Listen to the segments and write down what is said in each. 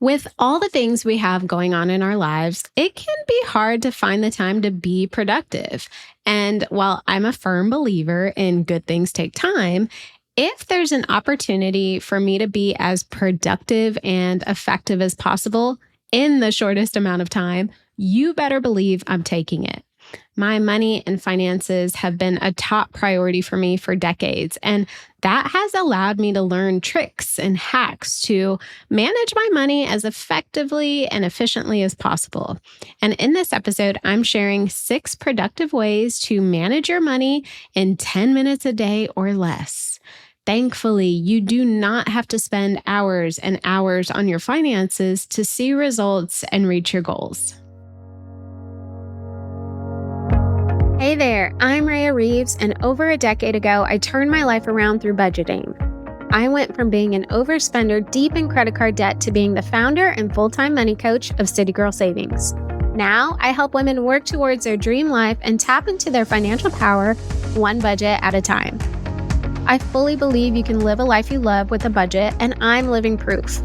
With all the things we have going on in our lives, it can be hard to find the time to be productive. And while I'm a firm believer in good things take time, if there's an opportunity for me to be as productive and effective as possible in the shortest amount of time, you better believe I'm taking it. My money and finances have been a top priority for me for decades, and that has allowed me to learn tricks and hacks to manage my money as effectively and efficiently as possible. And in this episode, I'm sharing 6 productive ways to manage your money in 10 minutes a day or less. Thankfully, you do not have to spend hours and hours on your finances to see results and reach your goals. Hey there, I'm Raya Reeves, and over a decade ago, I turned my life around through budgeting. I went from being an overspender deep in credit card debt to being the founder and full-time money coach of City Girl Savings. Now, I help women work towards their dream life and tap into their financial power one budget at a time. I fully believe you can live a life you love with a budget, and I'm living proof.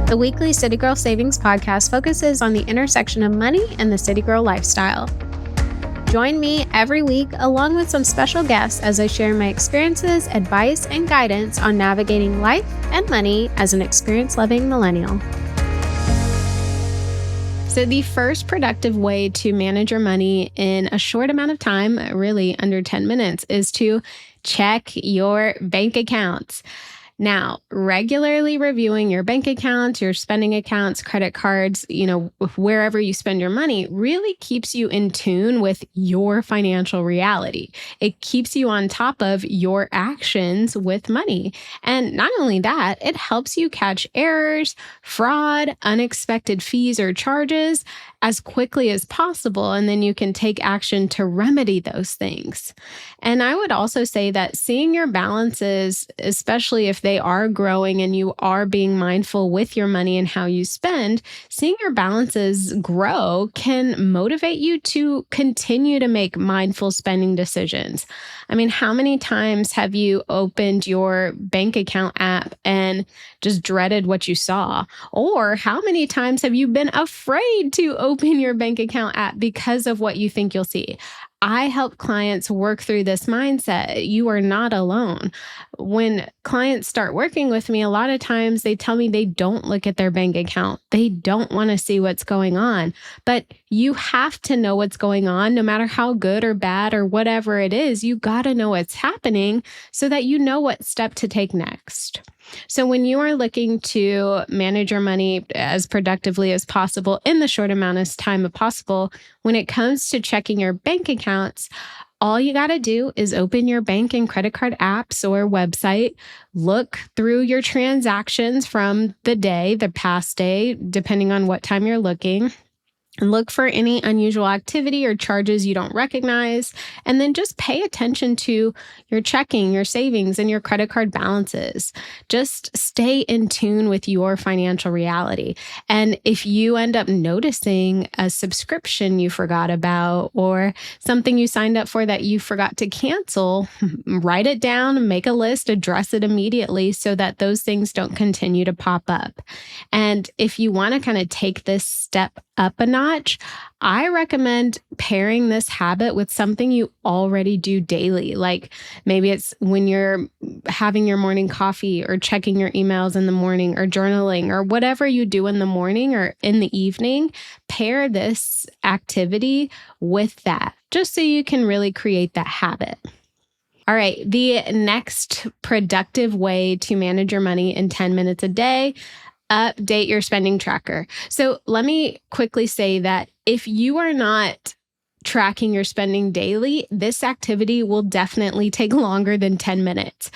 The weekly City Girl Savings podcast focuses on the intersection of money and the City Girl lifestyle. Join me every week along with some special guests as I share my experiences, advice, and guidance on navigating life and money as an experience-loving millennial. So the first productive way to manage your money in a short amount of time, really under 10 minutes, is to check your bank accounts. Now, regularly reviewing your bank accounts, your spending accounts, credit cards, wherever you spend your money really keeps you in tune with your financial reality. It keeps you on top of your actions with money. And not only that, it helps you catch errors, fraud, unexpected fees or charges as quickly as possible. And then you can take action to remedy those things. And I would also say that seeing your balances, especially if they are growing and you are being mindful with your money and how you spend, seeing your balances grow can motivate you to continue to make mindful spending decisions. I mean, how many times have you opened your bank account app and just dreaded what you saw? Or how many times have you been afraid to open your bank account app because of what you think you'll see? I help clients work through this mindset. You are not alone. When clients start working with me, a lot of times they tell me they don't look at their bank account. They don't want to see what's going on. But you have to know what's going on, no matter how good or bad or whatever it is. You got to know what's happening so that you know what step to take next. So when you are looking to manage your money as productively as possible in the short amount of time possible, when it comes to checking your bank accounts, all you got to do is open your bank and credit card apps or website, look through your transactions from the past day, depending on what time you're looking. And look for any unusual activity or charges you don't recognize, and then just pay attention to your checking, your savings, and your credit card balances. Just stay in tune with your financial reality. And if you end up noticing a subscription you forgot about or something you signed up for that you forgot to cancel, write it down, make a list, address it immediately so that those things don't continue to pop up. And if you want to kind of take this step up a notch, I recommend pairing this habit with something you already do daily. Like maybe it's when you're having your morning coffee or checking your emails in the morning or journaling or whatever you do in the morning or in the evening, pair this activity with that, just so you can really create that habit. All right, the next productive way to manage your money in 10 minutes a day, update your spending tracker. So let me quickly say that if you are not tracking your spending daily, this activity will definitely take longer than 10 minutes.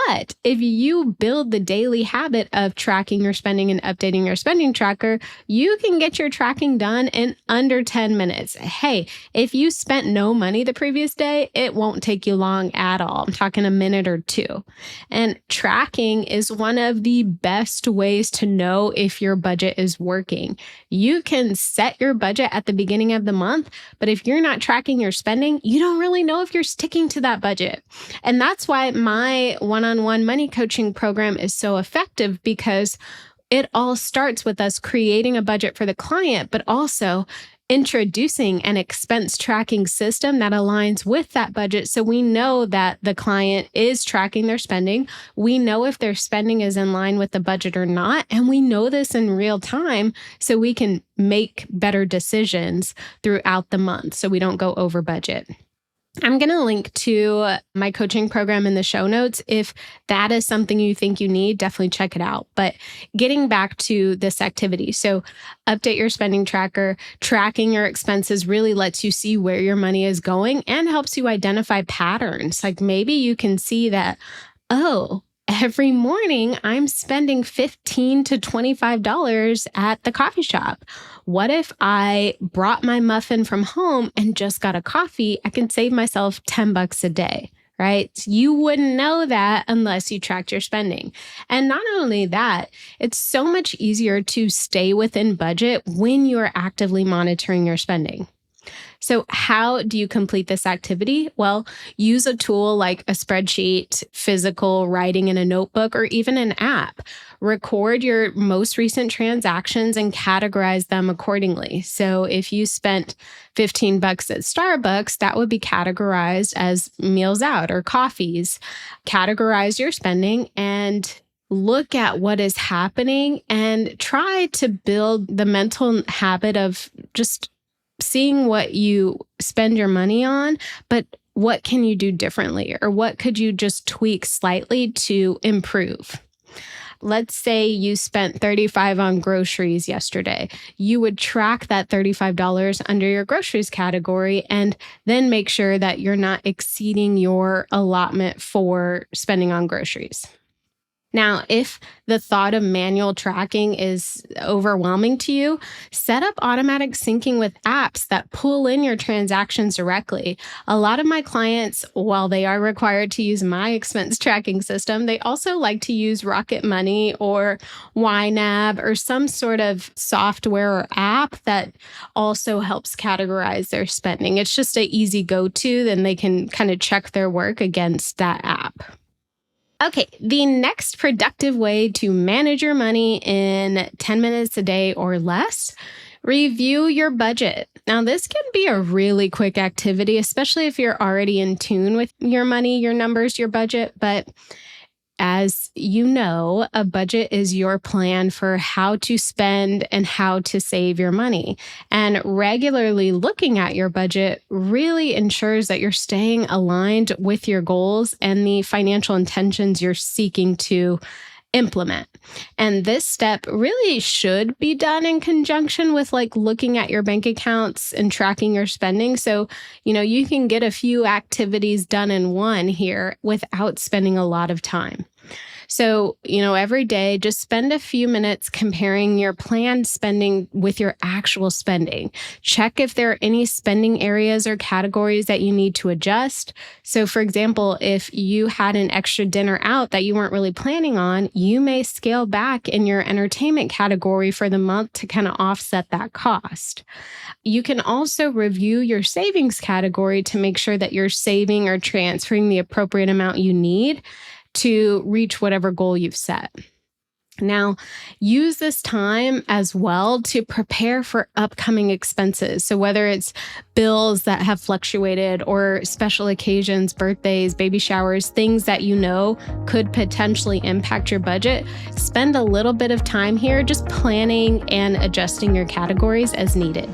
But if you build the daily habit of tracking your spending and updating your spending tracker, you can get your tracking done in under 10 minutes. Hey, if you spent no money the previous day, it won't take you long at all. I'm talking a minute or 2. And tracking is one of the best ways to know if your budget is working. You can set your budget at the beginning of the month, but if you're not tracking your spending, you don't really know if you're sticking to that budget. And that's why my one-on-one money coaching program is so effective, because it all starts with us creating a budget for the client, but also introducing an expense tracking system that aligns with that budget. So we know that the client is tracking their spending. We know if their spending is in line with the budget or not. And we know this in real time so we can make better decisions throughout the month so we don't go over budget. I'm going to link to my coaching program in the show notes. If that is something you think you need, definitely check it out. But getting back to this activity. So update your spending tracker. Tracking your expenses really lets you see where your money is going and helps you identify patterns. Like maybe you can see that, oh, every morning I'm spending $15 to $25 at the coffee shop. What if I brought my muffin from home and just got a coffee? I can save myself $10 a day, right? You wouldn't know that unless you tracked your spending. And not only that, it's so much easier to stay within budget when you're actively monitoring your spending. So how do you complete this activity? Well, use a tool like a spreadsheet, physical writing in a notebook, or even an app. Record your most recent transactions and categorize them accordingly. So if you spent $15 at Starbucks, that would be categorized as meals out or coffees. Categorize your spending and look at what is happening and try to build the mental habit of just seeing what you spend your money on, but what can you do differently? Or what could you just tweak slightly to improve? Let's say you spent $35 on groceries yesterday. You would track that $35 under your groceries category and then make sure that you're not exceeding your allotment for spending on groceries. Now, if the thought of manual tracking is overwhelming to you, set up automatic syncing with apps that pull in your transactions directly. A lot of my clients, while they are required to use my expense tracking system, they also like to use Rocket Money or YNAB or some sort of software or app that also helps categorize their spending. It's just an easy go-to, then they can kind of check their work against that app. Okay, the next productive way to manage your money in 10 minutes a day or less, review your budget. Now, this can be a really quick activity, especially if you're already in tune with your money, your numbers, your budget. But as you know, a budget is your plan for how to spend and how to save your money. And regularly looking at your budget really ensures that you're staying aligned with your goals and the financial intentions you're seeking to implement. And this step really should be done in conjunction with looking at your bank accounts and tracking your spending. So, you can get a few activities done in one here without spending a lot of time. So, every day, just spend a few minutes comparing your planned spending with your actual spending. Check if there are any spending areas or categories that you need to adjust. So, for example, if you had an extra dinner out that you weren't really planning on, you may scale back in your entertainment category for the month to kind of offset that cost. You can also review your savings category to make sure that you're saving or transferring the appropriate amount you need to reach whatever goal you've set. Now, use this time as well to prepare for upcoming expenses. So whether it's bills that have fluctuated or special occasions, birthdays, baby showers, things that could potentially impact your budget, spend a little bit of time here just planning and adjusting your categories as needed.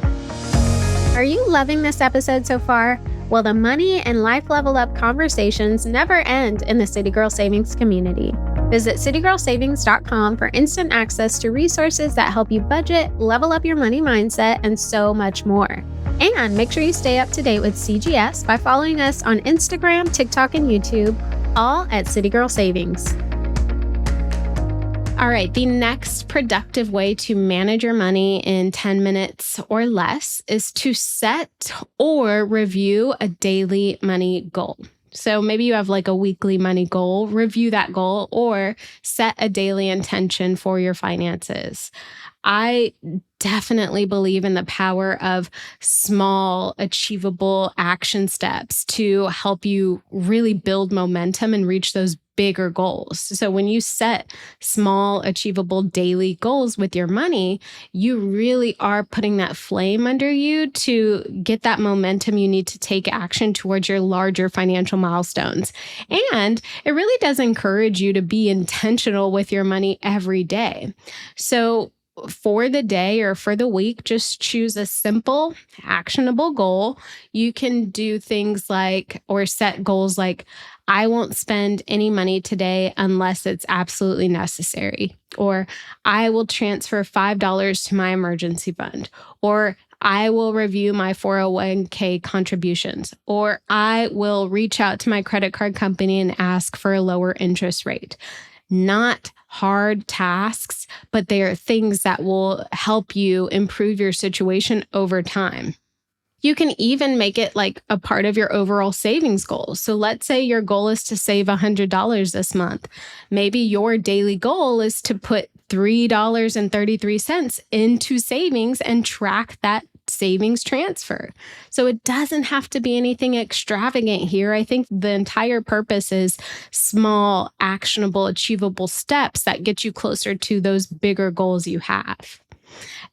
Are you loving this episode so far? Well, the money and life level up conversations never end in the City Girl Savings community. Visit citygirlsavings.com for instant access to resources that help you budget, level up your money mindset, and so much more. And make sure you stay up to date with CGS by following us on Instagram, TikTok, and YouTube, all at City Girl Savings. All right, the next productive way to manage your money in 10 minutes or less is to set or review a daily money goal. So maybe you have a weekly money goal, review that goal, or set a daily intention for your finances. I definitely believe in the power of small, achievable action steps to help you really build momentum and reach those bigger goals. So when you set small, achievable daily goals with your money, you really are putting that flame under you to get that momentum you need to take action towards your larger financial milestones. And it really does encourage you to be intentional with your money every day. So for the day or for the week, just choose a simple, actionable goal. You can do things like, or set goals like, I won't spend any money today unless it's absolutely necessary. Or I will transfer $5 to my emergency fund. Or I will review my 401k contributions. Or I will reach out to my credit card company and ask for a lower interest rate. Not hard tasks, but they are things that will help you improve your situation over time. You can even make it like a part of your overall savings goal. So let's say your goal is to save $100 this month. Maybe your daily goal is to put $3.33 into savings and track that savings transfer. So it doesn't have to be anything extravagant here. I think the entire purpose is small, actionable, achievable steps that get you closer to those bigger goals you have.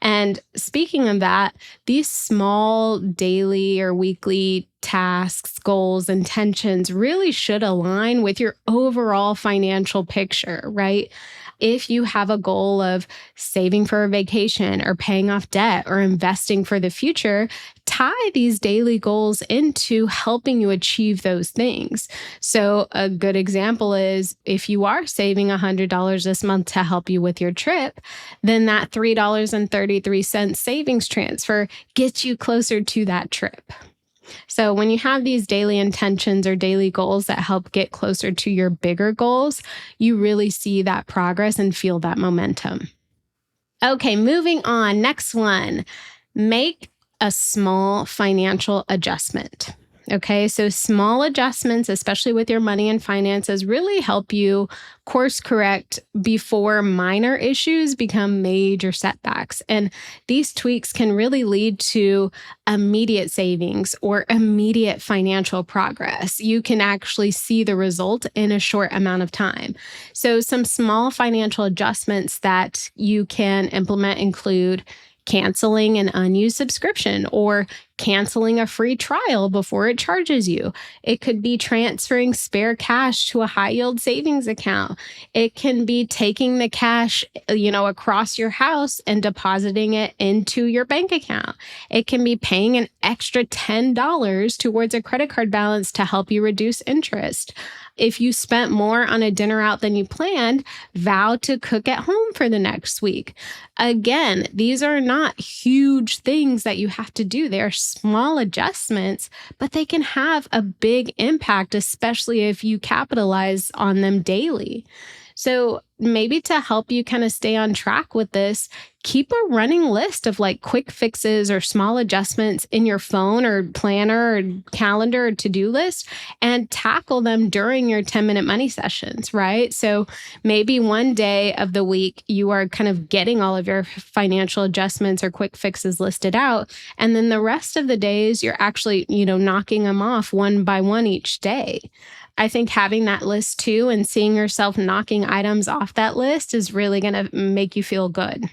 And speaking of that, these small daily or weekly tasks, goals, intentions really should align with your overall financial picture, right? If you have a goal of saving for a vacation or paying off debt or investing for the future, tie these daily goals into helping you achieve those things. So a good example is if you are saving $100 this month to help you with your trip, then that $3.33 savings transfer gets you closer to that trip. So when you have these daily intentions or daily goals that help get closer to your bigger goals, you really see that progress and feel that momentum. Okay, moving on. Next one, make a small financial adjustment. Okay, so small adjustments, especially with your money and finances, really help you course correct before minor issues become major setbacks. And these tweaks can really lead to immediate savings or immediate financial progress. You can actually see the result in a short amount of time. So, some small financial adjustments that you can implement include canceling an unused subscription or canceling a free trial before it charges you. It could be transferring spare cash to a high yield savings account. It can be taking the cash, across your house and depositing it into your bank account. It can be paying an extra $10 towards a credit card balance to help you reduce interest. If you spent more on a dinner out than you planned, vow to cook at home for the next week. Again, these are not huge things that you have to do. They are small adjustments, but they can have a big impact, especially if you capitalize on them daily. So maybe to help you kind of stay on track with this, keep a running list of like quick fixes or small adjustments in your phone or planner or calendar or to-do list and tackle them during your 10-minute money sessions, right? So maybe one day of the week, you are kind of getting all of your financial adjustments or quick fixes listed out. And then the rest of the days, you're actually, knocking them off one by one each day. I think having that list too and seeing yourself knocking items off that list is really going to make you feel good.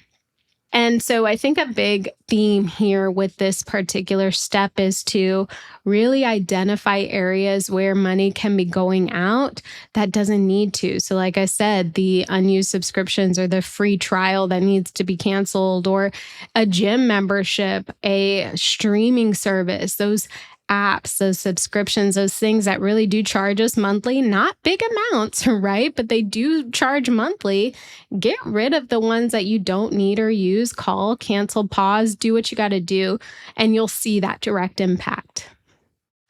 And so I think a big theme here with this particular step is to really identify areas where money can be going out that doesn't need to. So like I said, the unused subscriptions or the free trial that needs to be canceled or a gym membership, a streaming service, those apps, those subscriptions, those things that really do charge us monthly, not big amounts, right? But they do charge monthly. Get rid of the ones that you don't need or use. Call, cancel, pause, do what you got to do, and you'll see that direct impact.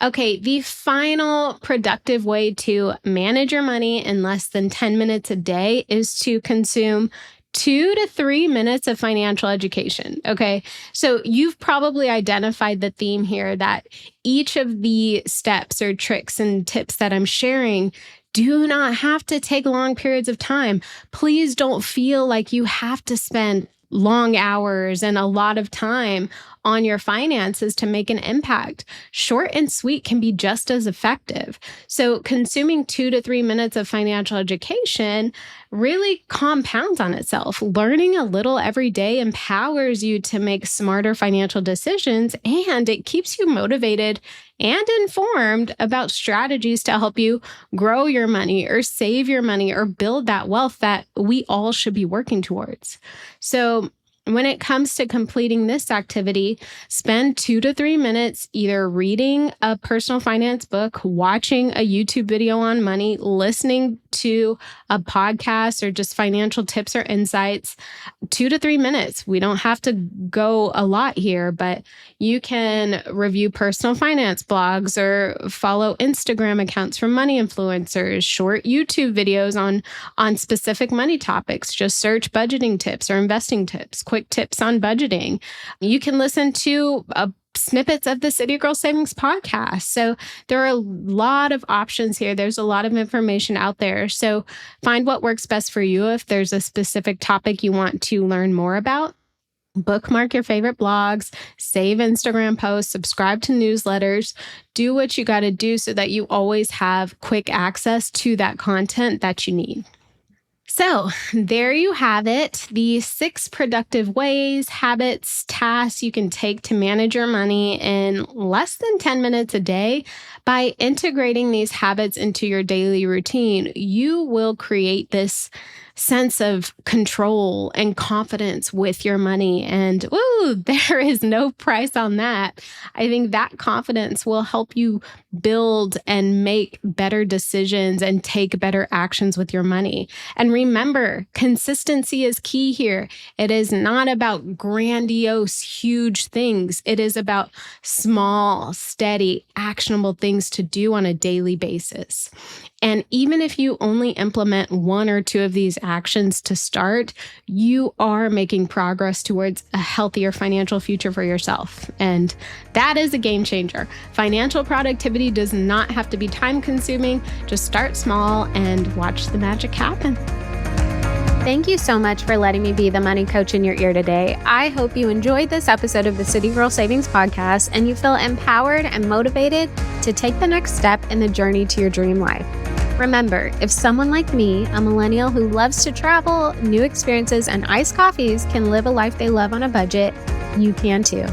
Okay, the final productive way to manage your money in less than 10 minutes a day is to consume 2 to 3 minutes of financial education. Okay. So you've probably identified the theme here that each of the steps or tricks and tips that I'm sharing do not have to take long periods of time. Please don't feel like you have to spend long hours and a lot of time on your finances to make an impact. Short and sweet can be just as effective. So consuming 2 to 3 minutes of financial education really compounds on itself. Learning a little every day empowers you to make smarter financial decisions, and it keeps you motivated and informed about strategies to help you grow your money or save your money or build that wealth that we all should be working towards. So when it comes to completing this activity, spend 2 to 3 minutes either reading a personal finance book, watching a YouTube video on money, listening to a podcast or just financial tips or insights. 2 to 3 minutes. We don't have to go a lot here, but you can review personal finance blogs or follow Instagram accounts from money influencers, short YouTube videos on specific money topics. Just search budgeting tips or investing tips, quick tips on budgeting. You can listen to snippets of the City Girl Savings podcast. So there are a lot of options here. There's a lot of information out there. So find what works best for you. If there's a specific topic you want to learn more about, bookmark your favorite blogs, save Instagram posts, subscribe to newsletters, do what you got to do so that you always have quick access to that content that you need. So there you have it, the 6 productive ways, habits, tasks you can take to manage your money in less than 10 minutes a day. By integrating these habits into your daily routine, you will create this sense of control and confidence with your money. And there is no price on that. I think that confidence will help you build and make better decisions and take better actions with your money. And remember, consistency is key here. It is not about grandiose, huge things. It is about small, steady, actionable things to do on a daily basis. And even if you only implement 1 or 2 of these actions to start, you are making progress towards a healthier financial future for yourself. And that is a game changer. Financial productivity does not have to be time consuming. Just start small and watch the magic happen. Thank you so much for letting me be the money coach in your ear today. I hope you enjoyed this episode of the City Girl Savings Podcast and you feel empowered and motivated to take the next step in the journey to your dream life. Remember, if someone like me, a millennial who loves to travel, new experiences, and iced coffees can live a life they love on a budget, you can too.